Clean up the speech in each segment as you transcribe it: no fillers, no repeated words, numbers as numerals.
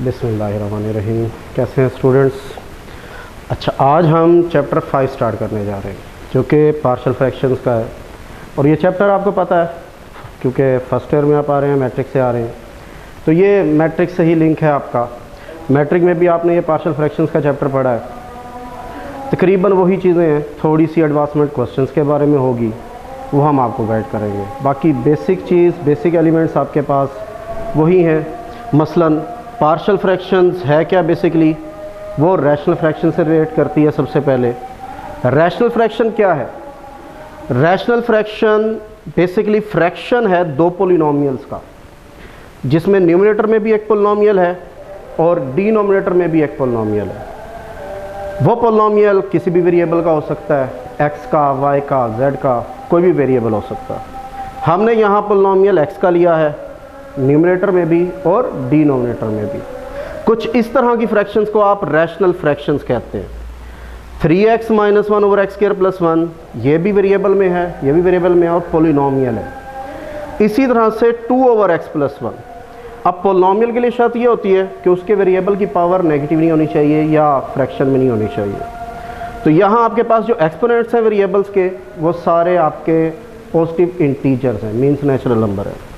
बिस्मिल्लाहिर्रहमानिर्रहीम। कैसे हैं स्टूडेंट्स? अच्छा, आज हम चैप्टर 5 स्टार्ट करने जा रहे हैं जो कि पार्शियल फ्रैक्शंस का है। और ये चैप्टर आपको पता है क्योंकि फर्स्ट ईयर में आप आ रहे हैं, मैट्रिक से आ रहे हैं, तो ये मैट्रिक से ही लिंक है आपका। मैट्रिक में भी आपने ये पार्शियल फ्रैक्शंस का चैप्टर पढ़ा है। तकरीबन वही चीज़ें हैं, थोड़ी सी एडवांसमेंट क्वेश्चंस के बारे में होगी, वो हम आपको गाइड करेंगे। बाकी बेसिक चीज़, बेसिक एलिमेंट्स आपके पास वही हैं। मसलन पार्शियल फ्रैक्शंस है क्या? बेसिकली वो रैशनल फ्रैक्शन से रिलेट करती है। सबसे पहले रैशनल फ्रैक्शन क्या है? रैशनल फ्रैक्शन बेसिकली फ्रैक्शन है दो पोलिनोमियल्स का, जिसमें न्यूमरेटर में भी एक पोलिनोमियल है और डिनोमिनेटर में भी एक पोलिनोमियल है। वो पोलिनोमियल किसी भी वेरिएबल का हो सकता है, x का, y का, z का, कोई भी वेरिएबल हो सकता है। हमने यहाँ पोलिनोमियल x का लिया है, न्यूमरेटर में भी और डिनोमिनेटर में भी। कुछ इस तरह की फ्रैक्शंस को आप रैशनल फ्रैक्शंस कहते हैं। 3x - 1 / x² + 1 ये भी वेरिएबल में है, ये भी वेरिएबल में है और पोलिनोमियल है। इसी तरह से 2/x + 1। अब पोलिनोमियल के लिए शर्त ये होती है कि उसके वेरिएबल की पावर नेगेटिव नहीं होनी चाहिए या फ्रैक्शन में नहीं होनी चाहिए। तो यहाँ आपके पास जो एक्सपोनेंट्स हैं वेरिएबल्स के, वो सारे आपके पॉजिटिव इंटीजर्स हैं, मीन्स नेचुरल नंबर है।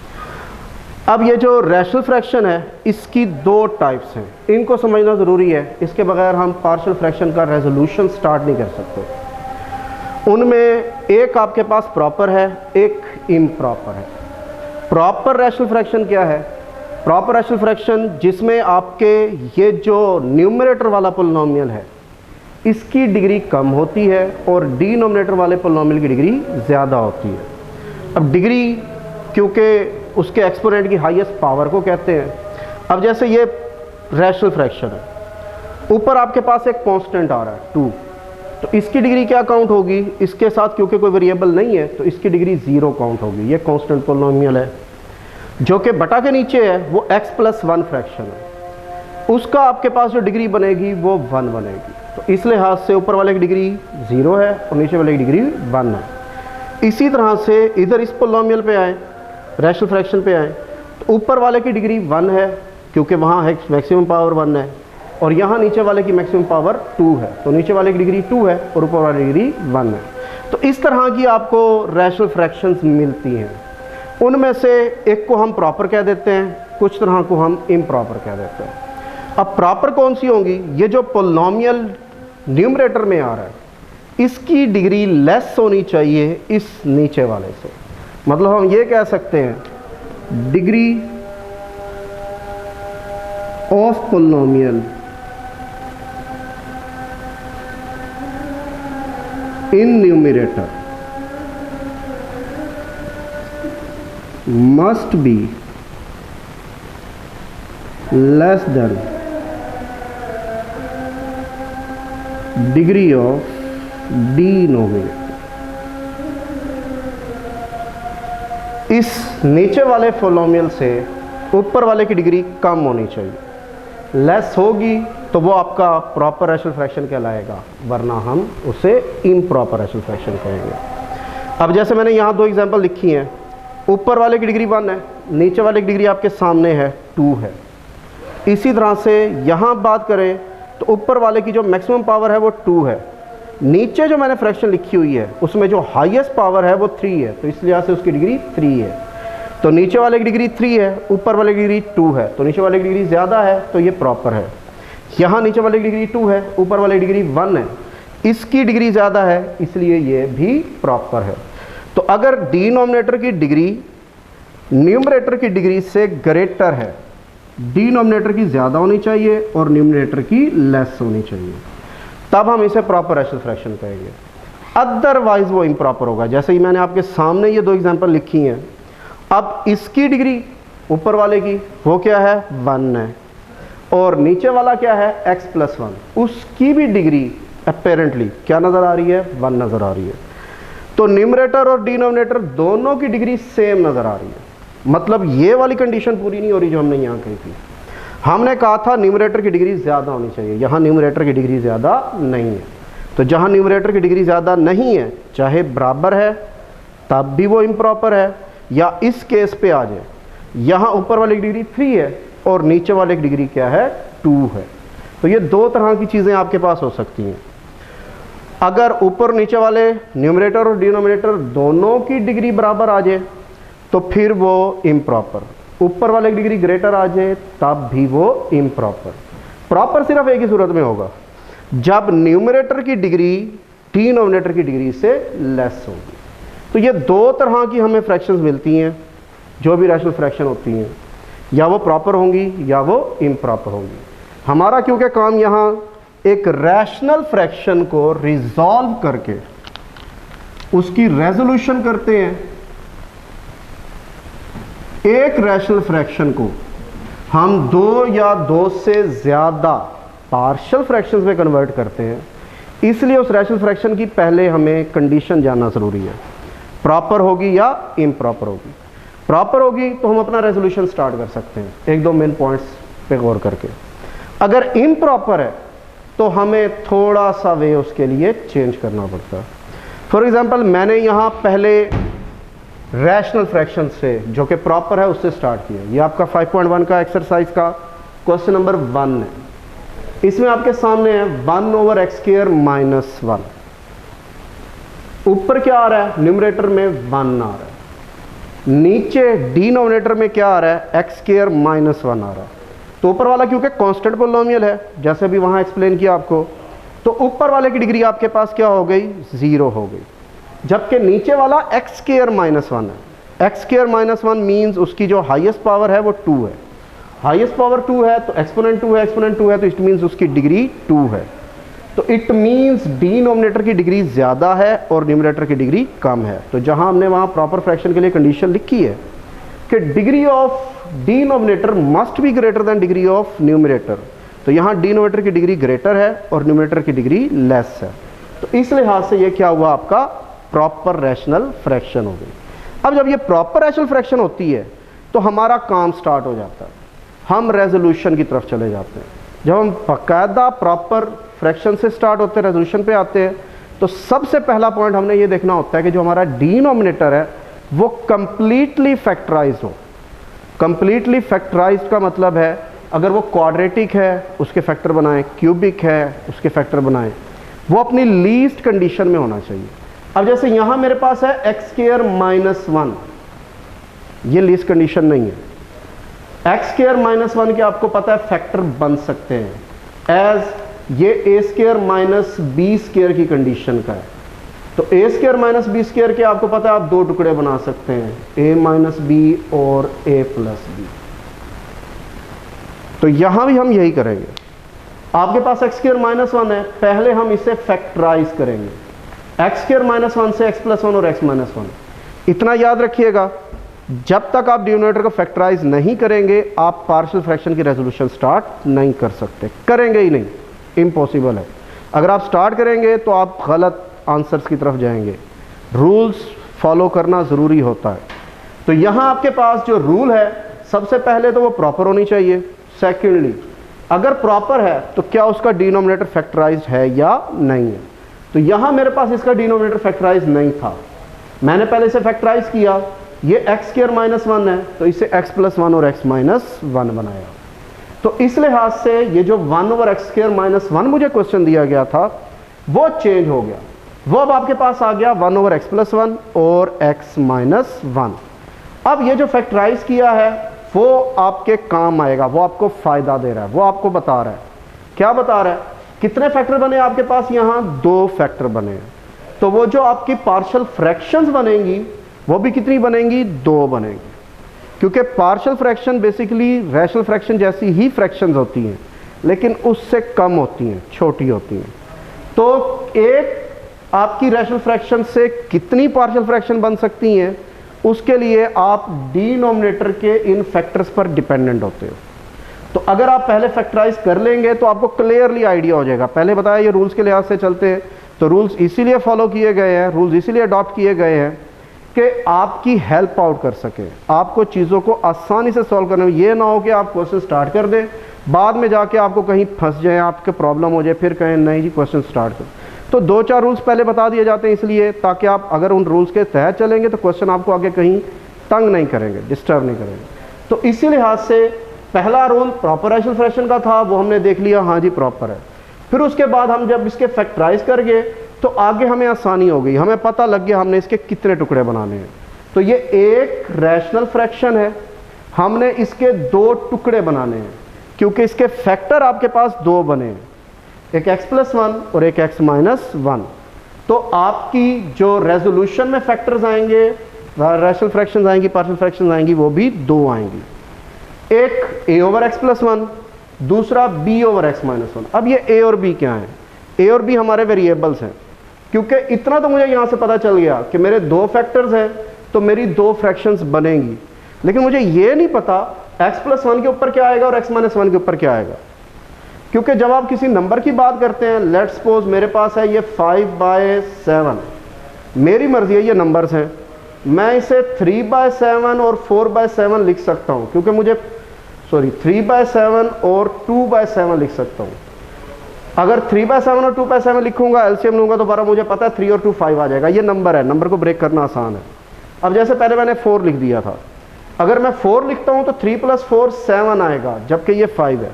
अब ये जो रैशनल फ्रैक्शन है, इसकी दो टाइप्स हैं, इनको समझना ज़रूरी है। इसके बगैर हम पार्शियल फ्रैक्शन का रेजोल्यूशन स्टार्ट नहीं कर सकते। उनमें एक आपके पास प्रॉपर है, एक इम्प्रॉपर है। प्रॉपर रैशनल फ्रैक्शन क्या है? प्रॉपर रैशनल फ्रैक्शन जिसमें आपके ये जो न्यूमरेटर वाला पोलिनोमियल है, इसकी डिग्री कम होती है और डिनोमिनेटर वाले पोलिनोमियल की डिग्री ज़्यादा होती है। अब डिग्री क्योंकि उसके एक्सपोनेंट की हाईएस्ट पावर को कहते हैं। अब जैसे ये रैशनल फ्रैक्शन है, ऊपर आपके पास एक कांस्टेंट आ रहा है 2, तो इसकी डिग्री क्या काउंट होगी? इसके साथ क्योंकि कोई वेरिएबल नहीं है तो इसकी डिग्री 0 काउंट होगी। ये कांस्टेंट पोलिनोमियल है। जो कि बटा के नीचे है वो x + 1 फ्रैक्शन है, उसका आपके पास जो डिग्री बनेगी वो 1 बनेगी। तो इस लिहाज से ऊपर वाले की डिग्री 0 है और नीचे वाले की डिग्री 1 है। इसी तरह से इधर इस पोलिनोमियल पे आए, रैशनल फ्रैक्शन पे आए, तो ऊपर वाले की डिग्री 1 है क्योंकि वहाँ है मैक्सिमम पावर 1 है, और यहाँ नीचे वाले की मैक्सिमम पावर 2 है, तो नीचे वाले की डिग्री 2 है और ऊपर वाले की डिग्री 1 है। तो इस तरह की आपको रैशनल फ्रैक्शंस मिलती हैं। उनमें से एक को हम प्रॉपर कह देते हैं, कुछ तरह को हम इम्प्रॉपर कह देते हैं। अब प्रॉपर कौन सी होंगी? ये जो पोलिनोमियल न्यूमरेटर में आ रहा है, इसकी डिग्री लेस होनी चाहिए इस नीचे वाले से। मतलब हम ये कह सकते हैं degree of polynomial in numerator must be less than degree of denominator। इस नीचे वाले पोलिनोमियल से ऊपर वाले की डिग्री कम होनी चाहिए। लेस होगी तो वो आपका प्रॉपर रैशनल फ्रैक्शन कहलाएगा, वरना हम उसे इम्प्रॉपर रैशनल फ्रैक्शन कहेंगे। अब जैसे मैंने यहाँ दो एग्जांपल लिखी हैं, ऊपर वाले की डिग्री 1 है, नीचे वाले की डिग्री आपके सामने है 2 है। इसी तरह से यहाँ बात करें तो ऊपर वाले की जो मैक्सिमम पावर है वो 2 है, नीचे जो मैंने फ्रैक्शन लिखी हुई है उसमें जो हाईएस्ट पावर है वो 3 है, तो इसलिए से उसकी डिग्री 3 है। तो नीचे वाले की डिग्री 3 है, ऊपर वाले की डिग्री 2 है, तो नीचे वाले की डिग्री ज़्यादा है तो ये प्रॉपर है। यहाँ नीचे वाले की डिग्री 2 है, ऊपर वाले की डिग्री 1 है, इसकी डिग्री ज़्यादा है इसलिए ये भी प्रॉपर है। तो अगर डिनोमिनेटर की डिग्री न्यूमरेटर की डिग्री से ग्रेटर है, डिनोमिनेटर की ज़्यादा होनी चाहिए और न्यूमरेटर की लेस होनी चाहिए, तब हम इसे प्रॉपर रैशनल फ्रैक्शन कहेंगे। अदरवाइज वो इम्प्रॉपर होगा। जैसे ही मैंने आपके सामने ये दो एग्जांपल लिखी हैं, अब इसकी डिग्री ऊपर वाले की वो क्या है? 1 है, और नीचे वाला क्या है? x + 1, उसकी भी डिग्री अपेरेंटली क्या नज़र आ रही है? 1 नज़र आ रही है। तो न्यूमरेटर और डिनोमिनेटर दोनों की डिग्री सेम नज़र आ रही है। मतलब ये वाली कंडीशन पूरी नहीं हो रही जो हमने यहाँ कही थी। हमने कहा था न्यूमरेटर की डिग्री ज़्यादा होनी चाहिए, यहाँ न्यूमरेटर की डिग्री ज़्यादा नहीं है। तो जहाँ न्यूमरेटर की डिग्री ज़्यादा नहीं है, चाहे बराबर है तब भी वो इम्प्रॉपर है, या इस केस पे आ जाए यहाँ ऊपर वाली डिग्री 3 है और नीचे वाले की डिग्री क्या है 2 है। तो ये दो तरह की चीज़ें आपके पास हो सकती हैं। अगर ऊपर नीचे वाले न्यूमरेटर और डिनोमिनेटर दोनों की डिग्री बराबर आ जाए तो फिर वो इम्प्रॉपर, ऊपर वाले की डिग्री ग्रेटर आ जाए तब भी वो इम्प्रॉपर। प्रॉपर सिर्फ एक ही सूरत में होगा, जब न्यूमरेटर की डिग्री डिनोमिनेटर की डिग्री से लेस होगी। तो ये दो तरह की हमें फ्रैक्शंस मिलती हैं, जो भी रैशनल फ्रैक्शन होती हैं, या वो प्रॉपर होंगी या वो इम्प्रॉपर होंगी। हमारा क्योंकि काम यहाँ एक रैशनल फ्रैक्शन को रिजॉल्व करके उसकी रेजोल्यूशन करते हैं, एक रैशनल फ्रैक्शन को हम दो या दो से ज़्यादा पार्शियल फ्रैक्शंस में कन्वर्ट करते हैं, इसलिए उस रैशनल फ्रैक्शन की पहले हमें कंडीशन जानना ज़रूरी है, प्रॉपर होगी या इम्प्रॉपर होगी। प्रॉपर होगी तो हम अपना रेजोल्यूशन स्टार्ट कर सकते हैं एक दो मेन पॉइंट्स पे गौर करके। अगर इम्प्रॉपर है तो हमें थोड़ा सा वे उसके लिए चेंज करना पड़ता है। फॉर एग्जांपल मैंने यहाँ पहले रैशनल फ्रैक्शन से जो कि प्रॉपर है उससे स्टार्ट किया। ये आपका 5.1 का एक्सरसाइज का क्वेश्चन नंबर 1 है। इसमें आपके सामने है 1/x² - 1। ऊपर क्या आ रहा है, न्यूमरेटर में 1 आ रहा है, नीचे डिनोमिनेटर में क्या आ रहा है, x² - 1 आ रहा है। तो ऊपर वाला क्योंकि कांस्टेंट पोलिनोमियल है, जैसे भी वहां एक्सप्लेन किया आपको, तो ऊपर वाले की डिग्री आपके पास क्या हो गई, 0 हो गई, जबकि नीचे वाला x² - 1 है। x² - 1 मीन्स उसकी जो हाईएस्ट पावर है वो 2 है। हाईएस्ट पावर 2 है तो एक्सपोनेंट 2 है, एक्सपोनेंट 2 है तो इट मीन्स उसकी डिग्री 2 है। तो इट मीन्स डिनोमिनेटर की डिग्री ज़्यादा है और न्यूमरेटर की डिग्री कम है। तो जहां हमने वहां प्रॉपर फ्रैक्शन के लिए कंडीशन लिखी है कि degree of denominator must be greater than degree of numerator, तो यहाँ डिनोमिनेटर की डिग्री ग्रेटर है और न्यूमरेटर की डिग्री लेस है। तो इस लिहाज से ये क्या हुआ, आपका प्रॉपर रैशनल फ्रैक्शन हो गई। अब जब ये प्रॉपर रैशनल फ्रैक्शन होती है तो हमारा काम स्टार्ट हो जाता है, हम रेजोल्यूशन की तरफ चले जाते हैं। जब हम बाकायदा प्रॉपर फ्रैक्शन से स्टार्ट होते हैं, रेजोल्यूशन पे आते हैं, तो सबसे पहला पॉइंट हमने ये देखना होता है कि जो हमारा डिनोमिनेटर है वो कंप्लीटली फैक्टराइज हो। कंप्लीटली फैक्टराइज्ड का मतलब है अगर वो क्वाड्रेटिक है उसके फैक्टर बनाएं, क्यूबिक है उसके फैक्टर बनाएं, वो अपनी लीस्ट कंडीशन में होना चाहिए। अब जैसे यहाँ मेरे पास है x² - 1, ये लीस्ट कंडीशन नहीं है। x² - 1 के आपको पता है फैक्टर बन सकते हैं एज ये a² - b² की कंडीशन का है। तो a² - b² के आपको पता है आप दो टुकड़े बना सकते हैं, a - b और a + b। तो यहां भी हम यही करेंगे। आपके पास x² - 1 है, पहले हम इसे फैक्टराइज करेंगे, x² - 1 से x + 1 और x - 1। इतना याद रखिएगा, जब तक आप डिनोमिनेटर को फैक्टराइज नहीं करेंगे आप पार्शियल फ्रैक्शन की रेजोल्यूशन स्टार्ट नहीं कर सकते, करेंगे ही नहीं, इम्पॉसिबल है। अगर आप स्टार्ट करेंगे तो आप गलत आंसर्स की तरफ जाएंगे। रूल्स फॉलो करना ज़रूरी होता है। तो यहाँ आपके पास जो रूल है, सबसे पहले तो वो प्रॉपर होनी चाहिए। सेकेंडली, अगर प्रॉपर है तो क्या उसका डिनोमिनेटर फैक्टराइज्ड है या नहीं है। तो यहाँ मेरे पास इसका डिनोमिनेटर फैक्टराइज नहीं था, मैंने पहले इसे फैक्टराइज किया, ये x² - 1 है तो इसे x + 1 और x - 1 बनाया। तो इस लिहाज से ये जो 1/x² - 1 मुझे क्वेश्चन दिया गया था वो चेंज हो गया, वो अब आपके पास आ गया 1/x + 1 और x - 1। अब ये जो फैक्टराइज किया है वो आपके काम आएगा, वो आपको फायदा दे रहा है, वो आपको बता रहा है। क्या बता रहा है, कितने फैक्टर बने आपके पास, यहाँ 2 फैक्टर बने हैं। तो वो जो आपकी पार्शियल फ्रैक्शंस बनेंगी वो भी कितनी बनेंगी, 2 बनेंगी, क्योंकि partial fraction basically rational fraction जैसी ही फ्रैक्शंस होती हैं लेकिन उससे कम होती हैं, छोटी होती हैं। तो एक आपकी रैशनल फ्रैक्शन से कितनी पार्शियल फ्रैक्शन बन सकती हैं उसके लिए आप डिनोमिनेटर के इन फैक्टर्स पर डिपेंडेंट होते हो। तो अगर आप पहले फैक्टराइज कर लेंगे तो आपको क्लियरली आइडिया हो जाएगा। पहले बताया ये रूल्स के लिहाज से चलते हैं, तो रूल्स इसीलिए फॉलो किए गए हैं, रूल्स इसीलिए अडॉप्ट किए गए हैं कि आपकी हेल्प आउट कर सके, आपको चीज़ों को आसानी से सॉल्व करने में। ये ना हो कि आप क्वेश्चन स्टार्ट कर दें, बाद में जाके आपको कहीं फंस जाए, आपके प्रॉब्लम हो जाए, फिर कहें नहीं जी क्वेश्चन स्टार्ट कर। तो 2-4 रूल्स पहले बता दिए जाते हैं इसलिए, ताकि आप अगर उन रूल्स के तहत चलेंगे तो क्वेश्चन आपको आगे कहीं तंग नहीं करेंगे, डिस्टर्ब नहीं करेंगे। तो इसी लिहाज से पहला रूल प्रॉपर रैशनल फ्रैक्शन का था, वो हमने देख लिया, हाँ जी प्रॉपर है। फिर उसके बाद हम जब इसके फैक्टराइज कर गए तो आगे हमें आसानी हो गई, हमें पता लग गया हमने इसके कितने टुकड़े बनाने हैं। तो ये एक रैशनल फ्रैक्शन है, हमने इसके 2 टुकड़े बनाने हैं क्योंकि इसके फैक्टर आपके पास 2 बने हैं, एक x+1 और एक x-1। तो आपकी जो रेजोल्यूशन में फैक्टर्स आएंगे, रैशनल फ्रैक्शंस आएंगी, पार्शियल फ्रैक्शंस आएंगी, वो भी 2 आएंगी, एक a/x+1, दूसरा b/x-1। अब ये a और b क्या है? a और b हमारे वेरिएबल्स हैं, क्योंकि इतना तो मुझे यहाँ से पता चल गया कि मेरे 2 फैक्टर्स हैं तो मेरी 2 फ्रैक्शंस बनेंगी, लेकिन मुझे ये नहीं पता x+1 के ऊपर क्या आएगा और x-1 के ऊपर क्या आएगा। क्योंकि जब आप किसी नंबर की बात करते हैं, लेट्स सपोज मेरे पास है ये 5/7, मेरी मर्जी है, ये नंबर्स हैं, मैं इसे 3/7 और 4/7 लिख सकता हूँ, क्योंकि मुझे 3/7 और 2/7 लिख सकता हूँ। अगर 3/7 और 2/7 लिखूंगा, एलसीएम लूंगा, तो बारह मुझे पता है 3 और 2 5 आ जाएगा। ये नंबर है, नंबर को ब्रेक करना आसान है। अब जैसे पहले मैंने 4 लिख दिया था, अगर मैं 4 लिखता हूँ तो 3 + 4 7 आएगा, जबकि ये 5 है।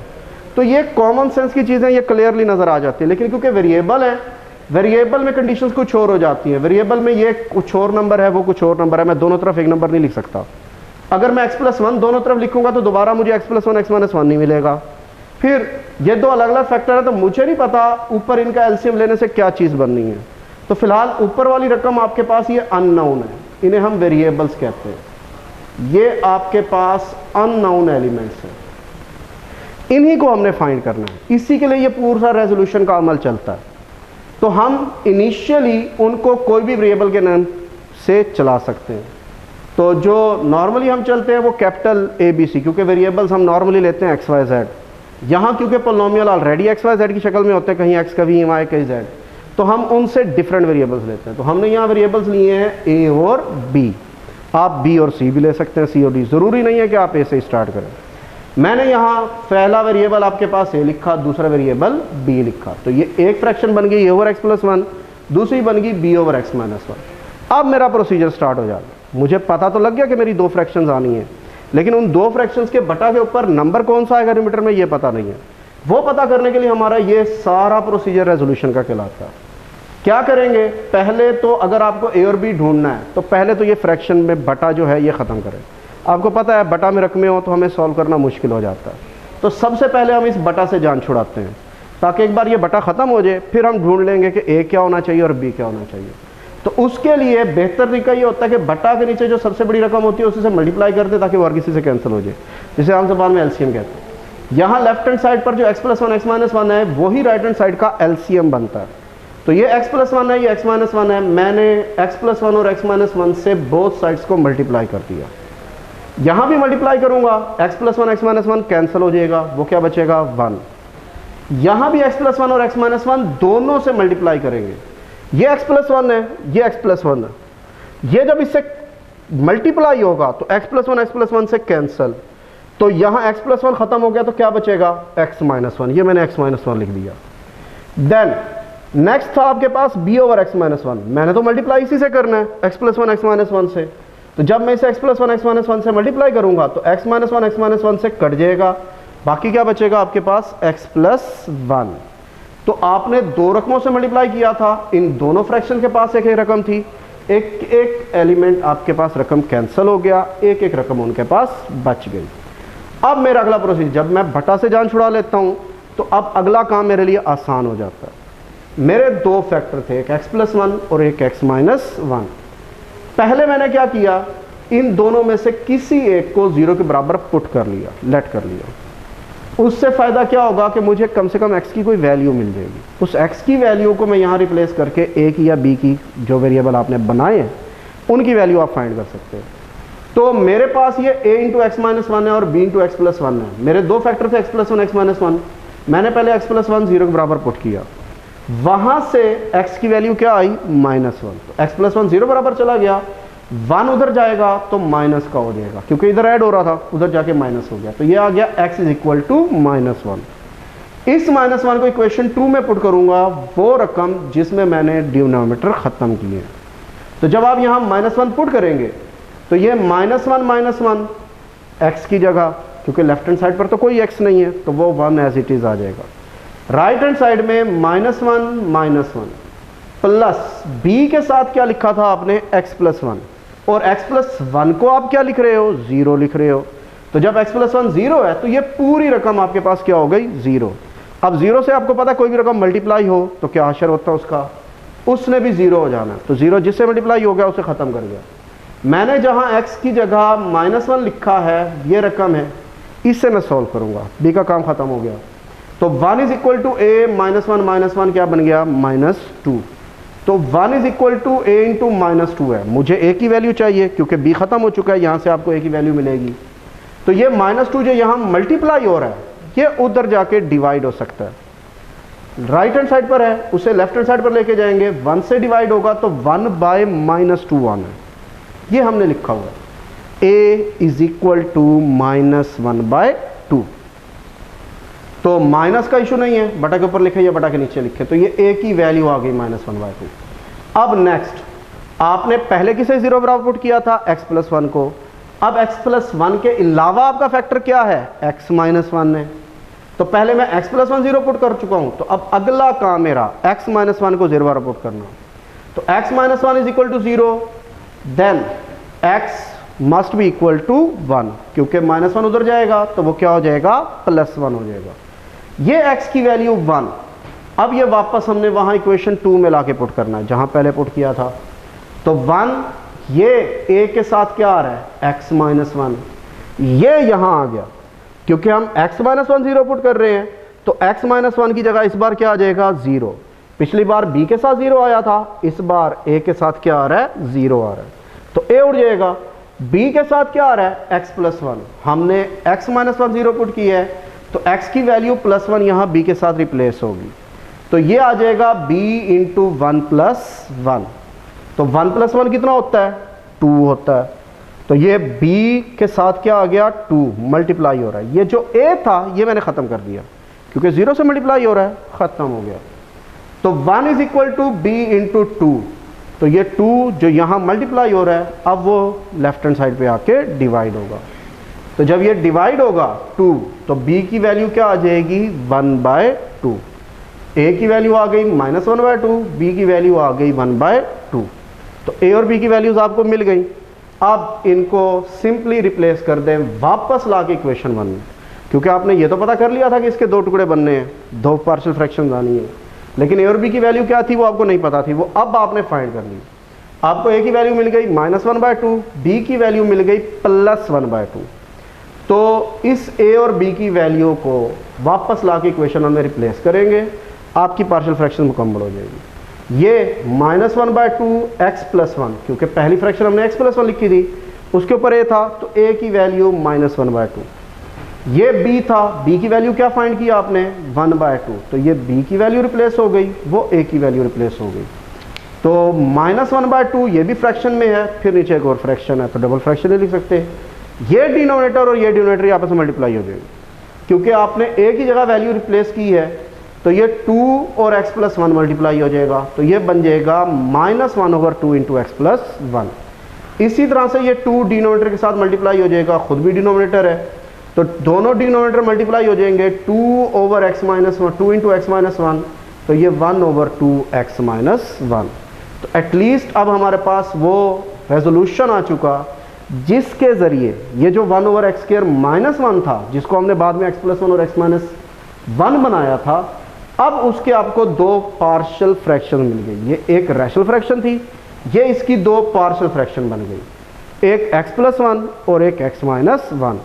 तो ये कॉमन सेंस की चीज़ें ये क्लियरली नज़र आ जाती है, लेकिन क्योंकि वेरिएबल है, वेरिएबल में कंडीशंस कुछ और हो जाती हैं। वेरिएबल में ये कुछ और नंबर है, वो कुछ और नंबर है, मैं दोनों तरफ एक नंबर नहीं लिख सकता। अगर मैं x+1 दोनों तरफ लिखूंगा तो दोबारा मुझे x+1 x-1 नहीं मिलेगा। फिर ये 2 अलग अलग फैक्टर है, तो मुझे नहीं पता ऊपर इनका एलसीएम लेने से क्या चीज़ बननी है। तो फिलहाल ऊपर वाली रकम आपके पास ये अननोन है, इन्हें हम वेरिएबल्स कहते हैं। ये आपके पास अननोन एलिमेंट्स हैं, इन्हीं को हमने फाइंड करना है। इसी के लिए ये पूरा रेजोल्यूशन का अमल चलता है। तो हम इनिशियली उनको कोई भी वेरिएबल के नाम से चला सकते हैं। तो जो नॉर्मली हम चलते हैं वो कैपिटल ABC, क्योंकि वेरिएबल्स हम नॉर्मली लेते हैं XYZ। यहाँ क्योंकि पोलिनोमियल ऑलरेडी XYZ की शक्ल में होते हैं, कहीं x कहीं y कहीं z, तो हम उनसे डिफरेंट वेरिएबल्स लेते हैं। तो हमने यहाँ वेरिएबल्स लिए हैं A और B। आप B और C भी ले सकते हैं, C और D, ज़रूरी नहीं है कि आप A से स्टार्ट करें। मैंने यहाँ पहला वेरिएबल आपके पास A लिखा, दूसरा वेरिएबल B लिखा, तो ये एक फ्रैक्शन बन गई A/x+1, दूसरी बन गई B/x-1। अब मेरा प्रोसीजर स्टार्ट हो जाएगा। मुझे पता तो लग गया कि मेरी 2 फ्रैक्शंस आनी है, लेकिन उन 2 फ्रैक्शंस के बटा के ऊपर नंबर कौन सा आएगा रिमीटर में, ये पता नहीं है। वो पता करने के लिए हमारा ये सारा प्रोसीजर रेजोल्यूशन का कहलाता है। क्या करेंगे, पहले तो अगर आपको A और B ढूंढना है तो पहले तो ये फ्रैक्शन में बटा जो है ये ख़त्म करें। आपको पता है बटा में रकमें हो तो हमें सॉल्व करना मुश्किल हो जाता है, तो सबसे पहले हम इस बटा से जान छुड़ाते हैं, ताकि एक बार ये बटा ख़त्म हो जाए, फिर हम ढूंढ लेंगे कि A क्या होना चाहिए और B क्या होना चाहिए। तो उसके लिए बेहतर तरीका ये होता है कि बटा के नीचे जो सबसे बड़ी रकम होती है उसी से मल्टीप्लाई कर दे, ताकि वो हर किसी से कैंसिल हो जाए, जिसे हम जबान में एलसीएम कहते हैं। यहाँ लेफ्ट हैंड साइड पर जो x+1 x-1 है, वही राइट हैंड साइड का एलसीएम बनता है। तो ये x+1 है, ये x-1 है, मैंने x+1 और x-1 से बोथ साइड्स को मल्टीप्लाई कर दिया। यहाँ भी मल्टीप्लाई करूँगा, x+1 x-1 कैंसिल हो जाएगा, वो क्या बचेगा 1। यहाँ भी x+1 और x-1 दोनों से मल्टीप्लाई करेंगे, ये x+1 है, ये x+1 है, ये जब इससे मल्टीप्लाई होगा तो x+1 से कैंसिल, तो यहाँ x+1 खत्म हो गया तो क्या बचेगा x-1, ये मैंने x-1 लिख दिया। देन नेक्स्ट था आपके पास B/x-1, मैंने तो मल्टीप्लाई इसी से करना है x+1 x-1 से, तो जब मैं इसे x+1 x-1 से मल्टीप्लाई करूंगा तो x-1 x-1 से कट जाएगा, बाकी क्या बचेगा आपके पास x+1। तो आपने 2 रकमों से मल्टीप्लाई किया था, इन दोनों फ्रैक्शन के पास एक एक रकम थी, एक एक एलिमेंट आपके पास रकम कैंसिल हो गया, एक एक रकम उनके पास बच गई। अब मेरा अगला प्रोसीजर, जब मैं बटा से जान छुड़ा लेता हूं तो अब अगला काम मेरे लिए आसान हो जाता है। मेरे 2 फैक्टर थे, एक x+1 और एक x-1। पहले मैंने क्या किया, इन दोनों में से किसी एक को 0 के बराबर पुट कर लिया, लेट कर लिया। उससे फ़ायदा क्या होगा कि मुझे कम से कम x की कोई वैल्यू मिल जाएगी। उस x की वैल्यू को मैं यहाँ रिप्लेस करके a की या b की, जो वेरिएबल आपने बनाए हैं उनकी वैल्यू आप फाइंड कर सकते हैं। तो मेरे पास ये a × x-1 है और b × x+1 है। मेरे 2 फैक्टर थे x+1 x-1, मैंने पहले x+1 0 के बराबर पुट किया, वहाँ से x की वैल्यू क्या आई -1, तो x+1 0 बराबर चला गया, 1 उधर जाएगा तो माइनस का हो जाएगा, क्योंकि इधर ऐड हो रहा था, उधर जाके माइनस हो गया, तो ये आ गया x = -1। इस -1 को इक्वेशन 2 में पुट करूंगा, वो रकम जिसमें मैंने डिनोमिनेटर ख़त्म किए। तो जब आप यहाँ -1 पुट करेंगे तो ये -1 x की जगह क्योंकि लेफ्ट हैंड साइड पर तो कोई x नहीं है, तो वो 1 एज इट इज़ आ जाएगा। राइट हैंड साइड में -1 प्लस b के साथ क्या लिखा था आपने, x+1, और x+1 को आप क्या लिख रहे हो, 0 लिख रहे हो। तो जब x+1 0 है तो ये पूरी रकम आपके पास क्या हो गई, 0। अब 0 से आपको पता है कोई भी रकम मल्टीप्लाई हो तो क्या हशर होता है उसका, उसने भी 0 हो जाना है। तो 0 जिससे मल्टीप्लाई हो गया उसे ख़त्म कर गया। मैंने जहाँ x की जगह -1 लिखा है, ये रकम है, इससे मैं सॉल्व करूँगा, b का काम ख़त्म हो गया। तो 1 = a -1 क्या बन गया, -2। तो 1 = a × -2 है। मुझे a की वैल्यू चाहिए क्योंकि b ख़त्म हो चुका है, यहाँ से आपको a की वैल्यू मिलेगी। तो ये -2 जो यहाँ मल्टीप्लाई हो रहा है, ये उधर जाके डिवाइड हो सकता है। राइट हैंड साइड पर है, उसे लेफ्ट हैंड साइड पर लेके जाएंगे, 1 से डिवाइड होगा तो 1/-2 है, ये हमने लिखा हुआ है। a = -1/2। तो माइनस का इशू नहीं है, बटा के ऊपर लिखे या बटा के नीचे लिखे, तो ये a की वैल्यू आ गई -1/2। अब नेक्स्ट, आपने पहले किसे 0 बराबर पुट किया था, x+1 को। अब x+1 के अलावा आपका फैक्टर क्या है, x-1 है। तो पहले मैं x+1 0 पुट कर चुका हूं, तो अब अगला काम मेरा x-1 को 0 बराबर पुट करना। तो x-1 = 0, then x must be equal to 1, क्योंकि -1 उधर जाएगा तो वो क्या हो जाएगा, +1 हो जाएगा। ये x की वैल्यू 1। अब ये वापस हमने वहां इक्वेशन 2 में लाके पुट करना है जहां पहले पुट किया था। तो 1, ये a के साथ क्या आ रहा है, x-1, ये यहां आ गया क्योंकि हम x-1 0 पुट कर रहे हैं। तो x-1 की जगह इस बार क्या आ जाएगा, 0। पिछली बार b के साथ 0 आया था, इस बार a के साथ क्या आ रहा है, 0 आ रहा है। तो a उड़ जाएगा। b के साथ क्या आ रहा है, x+1, हमने x-1 0 पुट की है, तो x की वैल्यू +1 यहाँ b के साथ रिप्लेस होगी। तो ये आ जाएगा b × 1 + 1। तो 1 + 1 कितना होता है, 2 होता है। तो ये b के साथ क्या आ गया, 2 मल्टीप्लाई हो रहा है। ये जो a था ये मैंने ख़त्म कर दिया क्योंकि 0 से मल्टीप्लाई हो रहा है, ख़त्म हो गया। तो 1 = b × 2। तो ये 2 जो यहाँ मल्टीप्लाई हो रहा है, अब वो लेफ्ट हैंड साइड पे आके डिवाइड होगा। तो जब ये डिवाइड होगा 2, तो b की वैल्यू क्या आ जाएगी, 1/2। a की वैल्यू आ गई -1/2, b की वैल्यू आ गई 1/2। तो a और b की वैल्यूज आपको मिल गई। अब इनको सिंपली रिप्लेस कर दें वापस ला के इक्वेशन 1 में, क्योंकि आपने ये तो पता कर लिया था कि इसके 2 टुकड़े बनने हैं, 2 पार्शियल फ्रैक्शन आनी है, लेकिन a और b की वैल्यू क्या थी वो आपको नहीं पता थी, वो अब आपने फाइंड कर ली। आपको a की वैल्यू मिल गई -1/2, b की वैल्यू मिल गई +1/2। तो इस a और b की वैल्यू को वापस ला के इक्वेशन में रिप्लेस करेंगे, आपकी पार्शियल फ्रैक्शन मुकम्मल हो जाएगी। ये -1/2 x+1, क्योंकि पहली फ्रैक्शन हमने x+1 लिखी थी, उसके ऊपर a था, तो a की वैल्यू -1/2। ये b था, b की वैल्यू क्या फाइंड किया आपने, 1/2। तो ये b की वैल्यू रिप्लेस हो गई, वो a की वैल्यू रिप्लेस हो गई। तो -1/2 ये भी फ्रैक्शन में है, फिर नीचे एक और फ्रैक्शन है, तो डबल फ्रैक्शन लिख सकते हैं। ये डिनोमिनेटर और ये डिनोमिनेटर आपस में मल्टीप्लाई हो जाएगी, क्योंकि आपने a की जगह वैल्यू रिप्लेस की है, तो ये 2 और x+1 मल्टीप्लाई हो जाएगा, तो ये बन जाएगा -1/2 × x+1। इसी तरह से ये 2 डिनोमिनेटर के साथ मल्टीप्लाई हो जाएगा, खुद भी डिनोमिनेटर है, तो दोनों डिनोमिनेटर मल्टीप्लाई हो जाएंगे, 2 × x-1, तो ये 1/2x-1। तो एटलीस्ट अब हमारे पास वो रेजोल्यूशन आ चुका जिसके ज़रिए ये जो 1/x² - 1 था, जिसको हमने बाद में x+1 और x-1 बनाया था, अब उसके आपको 2 पार्शियल फ्रैक्शन मिल गई। ये एक रैशनल फ्रैक्शन थी, ये इसकी 2 पार्शियल फ्रैक्शन बन गई, एक x+1 और एक x-1।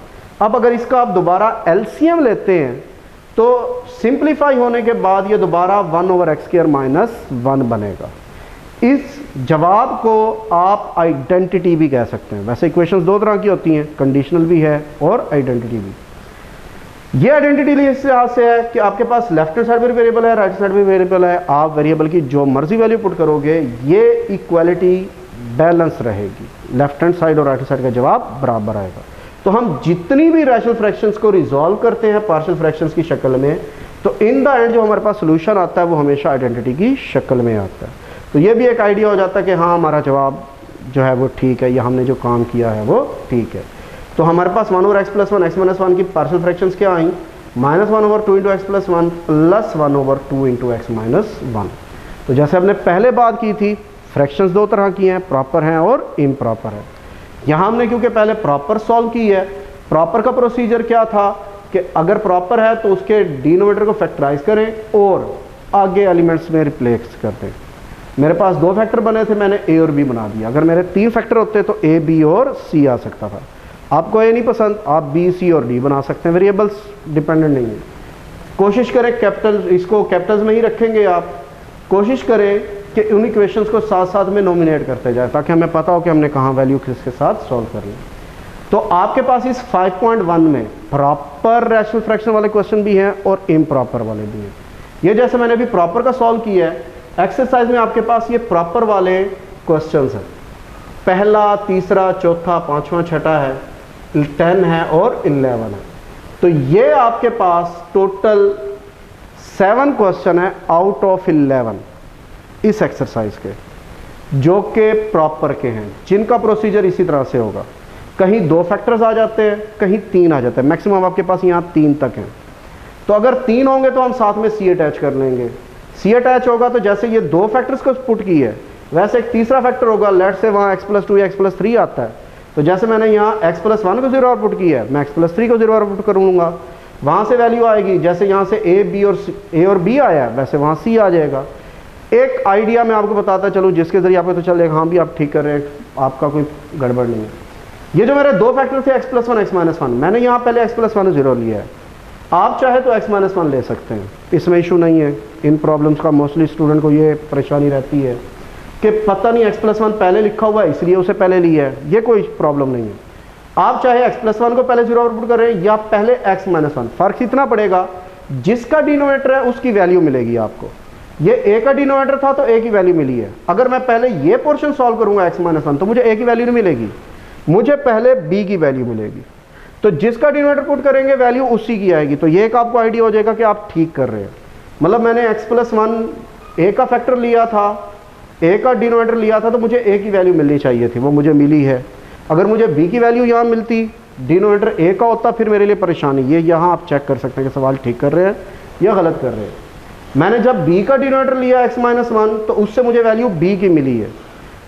अब अगर इसका आप दोबारा एलसीएम लेते हैं तो सिंप्लीफाई होने के बाद ये दोबारा 1/x² - 1 बनेगा। इस जवाब को आप आइडेंटिटी भी कह सकते हैं। वैसे इक्वेशंस 2 तरह की होती हैं, कंडीशनल भी है और आइडेंटिटी भी। ये आइडेंटिटी इस लिहाज से है कि आपके पास लेफ्ट हैंड साइड भी वेरिएबल है, राइट साइड भी वेरिएबल है, आप वेरिएबल की जो मर्जी वैल्यू पुट करोगे ये इक्वालिटी बैलेंस रहेगी, लेफ्ट हैंड साइड और राइट हैंड साइड का जवाब बराबर आएगा। तो हम जितनी भी रैशनल फ्रैक्शंस को रिजॉल्व करते हैं पार्शियल फ्रैक्शंस की शक्ल में, तो इन द एंड जो हमारे पास सोल्यूशन आता है वो हमेशा आइडेंटिटी की शक्ल में आता है। तो ये भी एक आइडिया हो जाता है कि हाँ हमारा जवाब जो है वो ठीक है, या हमने जो काम किया है वो ठीक है। तो हमारे पास 1 over x plus one x minus one की पार्शियल फ्रैक्शंस क्या आई, -1 over 2 into x plus one plus 1 over 2 into x minus one. तो जैसे हमने पहले बात की थी, फ्रैक्शंस दो तरह की हैं, प्रॉपर हैं और इम्प्रॉपर है। यहाँ हमने क्योंकि पहले प्रॉपर सॉल्व की है, प्रॉपर का प्रोसीजर क्या था कि अगर प्रॉपर है तो उसके डिनोमिनेटर को फैक्टराइज करें और आगे एलिमेंट्स में रिप्लेस कर दें। मेरे पास 2 फैक्टर बने थे, मैंने ए और बी बना दिया। अगर मेरे 3 फैक्टर होते तो ए, बी और सी आ सकता था। आपको ए नहीं पसंद, आप बी, सी और डी बना सकते हैं, वेरिएबल्स डिपेंडेंट नहीं है। कोशिश करें कैपिटल, इसको कैपिटल्स में ही रखेंगे आप। कोशिश करें कि उन इक्वेशंस को साथ साथ में नॉमिनेट करते जाए ताकि हमें पता हो कि हमने कहाँ वैल्यू किसके साथ सॉल्व करनी है। तो आपके पास इस 5.1 में प्रॉपर रैशनल फ्रैक्शन वाले क्वेश्चन भी हैं और इम्प्रॉपर वाले भी हैं। ये जैसे मैंने अभी प्रॉपर का सॉल्व किया है, एक्सरसाइज में आपके पास ये प्रॉपर वाले क्वेश्चंस हैं। पहला, तीसरा, चौथा, पांचवा, छठा है, 10 है और 11 है। तो ये आपके पास टोटल 7 क्वेश्चन है आउट ऑफ 11 इस एक्सरसाइज के, जो कि प्रॉपर के हैं, जिनका प्रोसीजर इसी तरह से होगा। कहीं 2 फैक्टर्स आ जाते हैं, कहीं 3 आ जाते हैं, मैक्सिमम आपके पास यहाँ 3 तक हैं। तो अगर 3 होंगे तो हम साथ में सी अटैच कर लेंगे। सी अटैच होगा तो जैसे ये 2 फैक्टर्स को पुट की है, वैसे एक तीसरा फैक्टर होगा। लेट से वहाँ x+2 या x+3 आता है, तो जैसे मैंने यहाँ x+1 को 0 आउटपुट किया है, मैं x+3 को 0 आउटपुट करूँगा। वहाँ से वैल्यू आएगी, जैसे यहाँ से ए और बी आया है, वैसे वहाँ सी आ जाएगा। एक आइडिया मैं आपको बताता चलूँ जिसके ज़रिए आपको तो चलेगा हाँ भी आप ठीक कर रहे हैं, आपका कोई गड़बड़ नहीं है। ये जो मेरे 2 फैक्टर थे x+1 x-1, मैंने यहाँ पहले x+1 0 लिया है। आप चाहे तो x-1 ले सकते हैं, इसमें इशू नहीं है। इन प्रॉब्लम्स का मोस्टली स्टूडेंट को ये परेशानी रहती है कि पता नहीं x+1 पहले लिखा हुआ है इसलिए उसे पहले लिया है, ये कोई प्रॉब्लम नहीं है। आप चाहे x+1 को पहले 0 आउटपुट करें या पहले x-1, फ़र्क इतना पड़ेगा जिसका डिनोमिनेटर है उसकी वैल्यू मिलेगी आपको। ये a का डिनोमिनेटर था तो a की वैल्यू मिली है। अगर मैं पहले ये पोर्शन सॉल्व करूंगा x-1 तो मुझे a की वैल्यू नहीं मिलेगी, मुझे पहले b की वैल्यू मिलेगी। तो जिसका डिनोमिनेटर पुट करेंगे वैल्यू उसी की आएगी। तो ये एक आपको आइडिया हो जाएगा कि आप ठीक कर रहे हैं। मतलब मैंने x+1 a का फैक्टर लिया था, a का डिनोमिनेटर लिया था, तो मुझे a की वैल्यू मिलनी चाहिए थी, वो मुझे मिली है। अगर मुझे b की वैल्यू यहाँ मिलती, डिनोमिनेटर a का होता, फिर मेरे लिए परेशानी। ये यहाँ आप चेक कर सकते हैं कि सवाल ठीक कर रहे हैं या गलत कर रहे हैं। मैंने जब b का डिनोमिनेटर लिया x-1 तो उससे मुझे वैल्यू b की मिली है।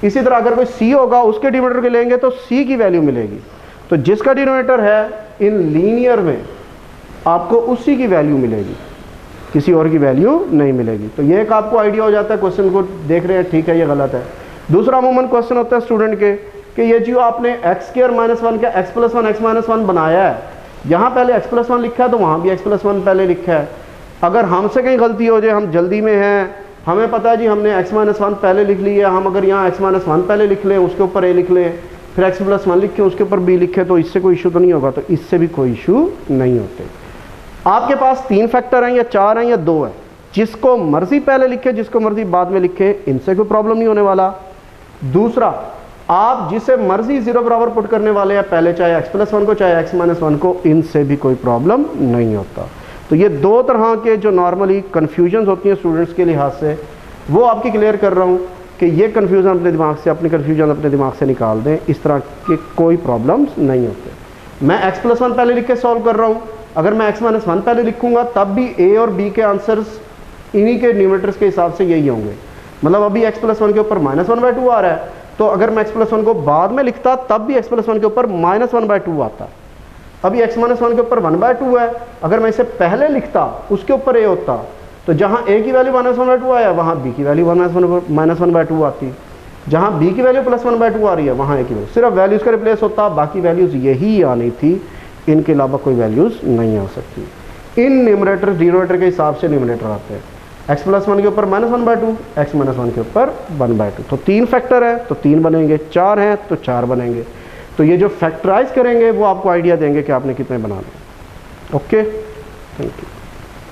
इसी तरह अगर कोई c होगा उसके डिनोमिनेटर के लेंगे तो c की वैल्यू मिलेगी। तो जिसका डिनोमिनेटर है इन लीनियर में आपको उसी की वैल्यू मिलेगी, किसी और की वैल्यू नहीं मिलेगी। तो ये एक आपको आइडिया हो जाता है, क्वेश्चन को देख रहे हैं ठीक है या गलत है। दूसरा अमूमन क्वेश्चन होता है स्टूडेंट के कि ये जो आपने x² -1 का x+1 x-1 बनाया है, यहाँ पहले x+1 लिखा है तो वहाँ भी x+1 पहले लिखा है। अगर हमसे कहीं गलती हो जाए, हम जल्दी में हैं, हमें पता है जी हमने x-1 पहले लिख लिया, हम अगर यहाँ x-1 पहले लिख लें, उसके ऊपर a लिख लें, फिर x+1 लिखें, उसके ऊपर b लिखें, तो इससे कोई इशू तो नहीं होगा। तो इससे भी कोई इशू नहीं होते। आपके पास 3 फैक्टर हैं या 4 हैं या 2 है, जिसको मर्जी पहले लिखे, जिसको मर्जी बाद में लिखे, इनसे कोई प्रॉब्लम नहीं होने वाला। दूसरा, आप जिसे मर्जी 0 बराबर पुट करने वाले हैं, पहले चाहे x+1 को चाहे x-1 को, इनसे भी कोई प्रॉब्लम नहीं होता। तो ये 2 तरह के जो नॉर्मली कन्फ्यूजन्स होती हैं स्टूडेंट्स के लिहाज से, वो आपकी क्लियर कर रहा हूँ कि ये कन्फ्यूज़न अपने दिमाग से, अपनी कन्फ्यूजन अपने दिमाग से निकाल दें। इस तरह के कोई प्रॉब्लम्स नहीं होते। मैं x+1 पहले लिख के सॉल्व कर रहा हूँ, अगर मैं x-1 पहले लिखूंगा तब भी a और b के आंसर्स इन्हीं के न्यूमरेटर्स के हिसाब से यही होंगे। मतलब अभी x+1 के ऊपर -1/2 आ रहा है, तो अगर मैं x+1 को बाद में लिखता तब भी x+1 के ऊपर -1/2 आता। अभी x-1 के ऊपर 1/2 है, अगर मैं इसे पहले लिखता उसके ऊपर a होता, तो जहाँ a की वैल्यू -1/2 आया वहाँ b की वैल्यू -1/2 आती। जहाँ b की वैल्यू +1/2 आ रही है वहाँ a की वैल्यू, सिर्फ वैल्यूज़ का रिप्लेस होता, बाकी वैल्यूज़ यही आनी थी, इनके अलावा कोई वैल्यूज़ नहीं आ सकती। इन न्यूमरेटर डिनोमिनेटर के हिसाब से न्यूमरेटर आते हैं। x+1 के ऊपर -1/2, x-1 के ऊपर 1/2। तो 3 फैक्टर है तो 3 बनेंगे, 4 हैं तो 4 बनेंगे। तो ये जो फैक्टराइज करेंगे वो आपको आइडिया देंगे कि आपने कितने बनाने। Okay, thank you.